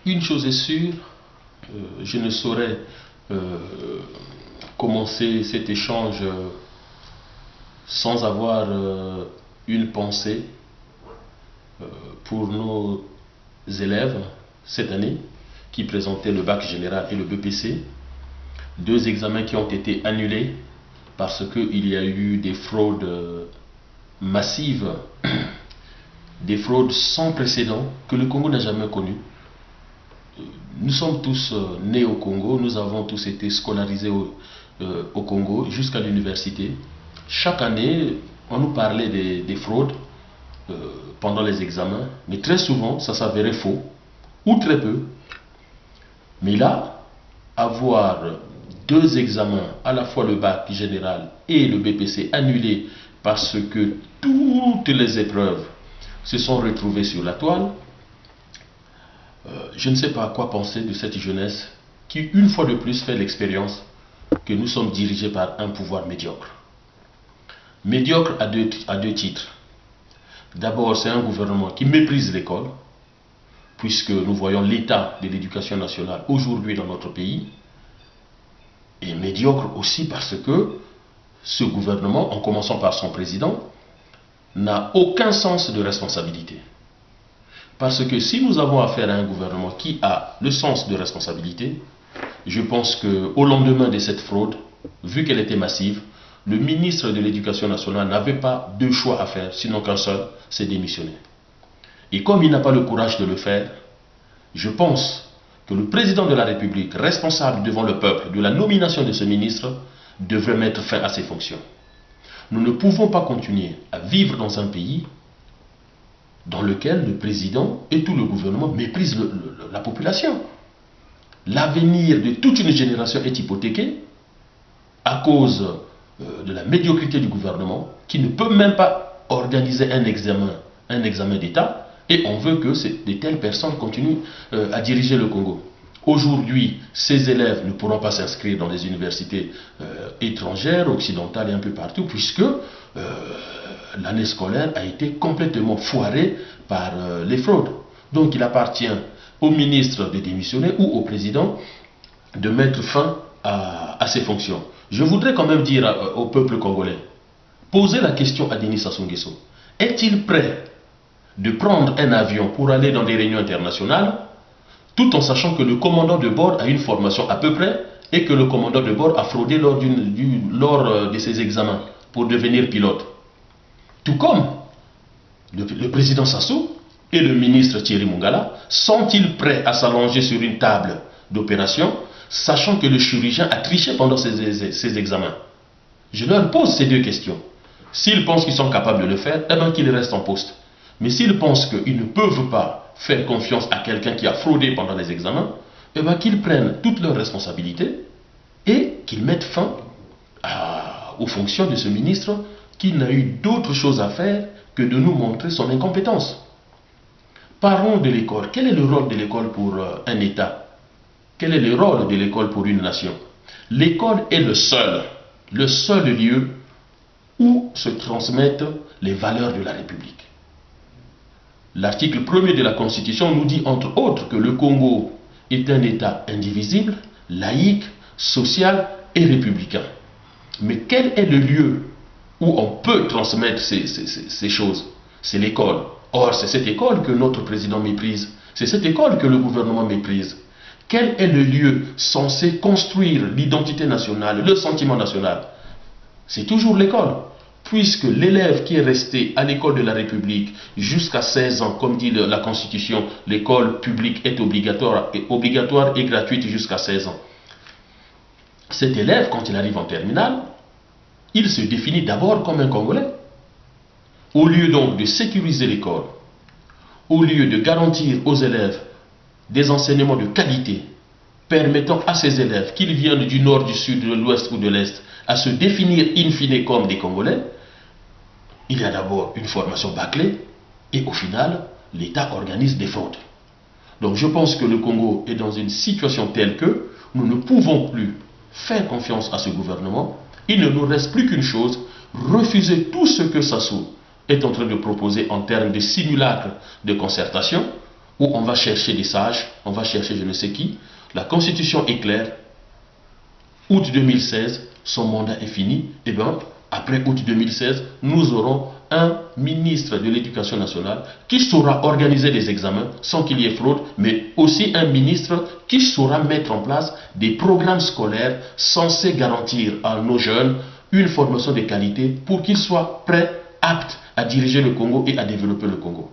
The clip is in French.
Une chose est sûre, je ne saurais commencer cet échange sans avoir une pensée pour nos élèves cette année qui présentaient le bac général et le BPC, deux examens qui ont été annulés parce qu'il y a eu des fraudes massives, des fraudes sans précédent que le Congo n'a jamais connues. Nous sommes tous nés au Congo, nous avons tous été scolarisés au Congo jusqu'à l'université. Chaque année, on nous parlait des fraudes pendant les examens, mais très souvent, ça s'avérait faux, ou très peu. Mais là, avoir deux examens, à la fois le bac général et le BPC annulés parce que toutes les épreuves se sont retrouvées sur la toile, je ne sais pas à quoi penser de cette jeunesse qui, une fois de plus, fait l'expérience que nous sommes dirigés par un pouvoir médiocre. Médiocre à deux titres. D'abord, c'est un gouvernement qui méprise l'école, puisque nous voyons l'état de l'éducation nationale aujourd'hui dans notre pays, et médiocre aussi parce que ce gouvernement, en commençant par son président, n'a aucun sens de responsabilité. Parce que si nous avons affaire à un gouvernement qui a le sens de responsabilité, je pense qu'au lendemain de cette fraude, vu qu'elle était massive, le ministre de l'Éducation nationale n'avait pas deux choix à faire, sinon qu'un seul, c'est démissionner. Et comme il n'a pas le courage de le faire, je pense que le président de la République, responsable devant le peuple de la nomination de ce ministre, devrait mettre fin à ses fonctions. Nous ne pouvons pas continuer à vivre dans un pays dans lequel le président et tout le gouvernement méprisent la population. L'avenir de toute une génération est hypothéqué à cause de la médiocrité du gouvernement qui ne peut même pas organiser un examen d'État, et on veut que de telles personnes continuent à diriger le Congo. Aujourd'hui, ces élèves ne pourront pas s'inscrire dans les universités étrangères, occidentales et un peu partout, puisque l'année scolaire a été complètement foirée par les fraudes. Donc il appartient au ministre de démissionner ou au président de mettre fin à ses fonctions. Je voudrais quand même dire au peuple congolais, poser la question à Denis Sassou Nguesso. Est-il prêt de prendre un avion pour aller dans des réunions internationales, tout en sachant que le commandant de bord a une formation à peu près et que le commandant de bord a fraudé lors de ses examens pour devenir pilote? Tout comme le président Sassou et le ministre Thierry Mungala sont-ils prêts à s'allonger sur une table d'opération, sachant que le chirurgien a triché pendant ses examens? Je leur pose ces deux questions. S'ils pensent qu'ils sont capables de le faire, eh bien qu'ils restent en poste. Mais s'ils pensent qu'ils ne peuvent pas faire confiance à quelqu'un qui a fraudé pendant les examens, eh bien qu'ils prennent toutes leurs responsabilités et qu'ils mettent fin aux fonctions de ce ministre qui n'a eu d'autre chose à faire que de nous montrer son incompétence. Parlons de l'école. Quel est le rôle de l'école pour un État? Quel est le rôle de l'école pour une nation? L'école est le seul lieu où se transmettent les valeurs de la République. L'article 1er de la Constitution nous dit entre autres que le Congo est un État indivisible, laïque, social et républicain. Mais quel est le lieu où on peut transmettre ces choses? C'est l'école. Or, c'est cette école que notre président méprise. C'est cette école que le gouvernement méprise. Quel est le lieu censé construire l'identité nationale, le sentiment national? C'est toujours l'école. Puisque l'élève qui est resté à l'école de la République jusqu'à 16 ans, comme dit la Constitution, l'école publique est obligatoire et gratuite jusqu'à 16 ans. Cet élève, quand il arrive en terminale, il se définit d'abord comme un Congolais. Au lieu donc de sécuriser l'école, au lieu de garantir aux élèves des enseignements de qualité, permettant à ces élèves, qu'ils viennent du nord, du sud, de l'ouest ou de l'est, à se définir in fine comme des Congolais, il y a d'abord une formation bâclée et au final, l'État organise des fraudes. Donc je pense que le Congo est dans une situation telle que nous ne pouvons plus faire confiance à ce gouvernement. Il ne nous reste plus qu'une chose, refuser tout ce que Sassou est en train de proposer en termes de simulacre de concertation, où on va chercher des sages, on va chercher je ne sais qui. La constitution est claire. Août 2016, son mandat est fini. Et bien, après août 2016, nous aurons un ministre de l'Éducation nationale qui saura organiser des examens sans qu'il y ait fraude, mais aussi un ministre qui saura mettre en place des programmes scolaires censés garantir à nos jeunes une formation de qualité pour qu'ils soient prêts, aptes à diriger le Congo et à développer le Congo.